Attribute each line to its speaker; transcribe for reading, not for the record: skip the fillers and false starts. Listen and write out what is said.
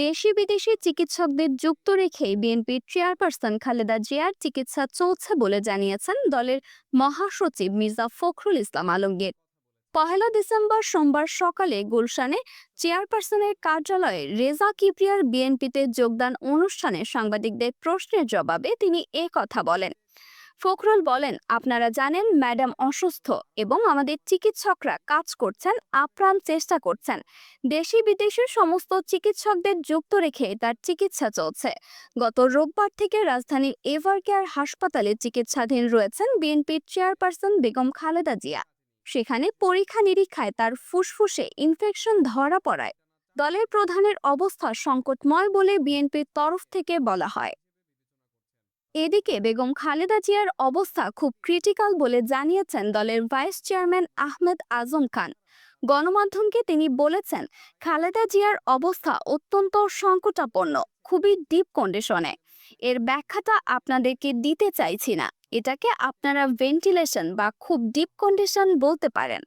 Speaker 1: দেশি বিদেশি চিকিৎসকদের যুক্ত রেখেই বিএনপির চেয়ারপারসন খালেদা জিয়ার চিকিৎসা চলছে বলে জানিয়েছেন দলের মহাসচিব মির্জা ফখরুল ইসলাম আলমগীর। 1 ডিসেম্বর সোমবার সকালে গুলশানে চেয়ারপারসনের কার্যালয়ে রেজা কিবরিয়ার বিএনপিতে যোগদান অনুষ্ঠানে সাংবাদিকদের প্রশ্নের জবাবে তিনি কথা বলেন। ফখরুল বলেন, আপনারা জানেন ম্যাডাম অসুস্থ এবং আমাদের চিকিৎসকরা কাজ করছেন, আপ্রাণ চেষ্টা করছেন। দেশি বিদেশি সমস্ত চিকিৎসকদের যুক্ত রেখে তার চিকিৎসা চলছে। গত রোববার থেকে রাজধানীর এভারকেয়ার হাসপাতালে চিকিৎসাধীন রয়েছেন বিএনপির চেয়ারপারসন বেগম খালেদা জিয়া। সেখানে পরীক্ষা নিরীক্ষায় তার ফুসফুসে ইনফেকশন ধরা পড়ায় দলের প্রধানের অবস্থা সংকটময় বলে বিএনপির তরফ থেকে বলা হয়। এদিকে বেগম খালেদা জিয়ার অবস্থা খুব ক্রিটিক্যাল বলে জানিয়েছেন দলের ভাইস চেয়ারম্যান আহমেদ আজম খান। গণমাধ্যমকে তিনি বলেছেন, খালেদা জিয়ার অবস্থা অত্যন্ত সংকটাপন্ন, খুবই ডিপ কন্ডিশনে। এর ব্যাখ্যাটা আপনাদেরকে দিতে চাইছি না, এটাকে আপনারা ভেন্টিলেশন বা খুব ডিপ কন্ডিশন বলতে পারেন।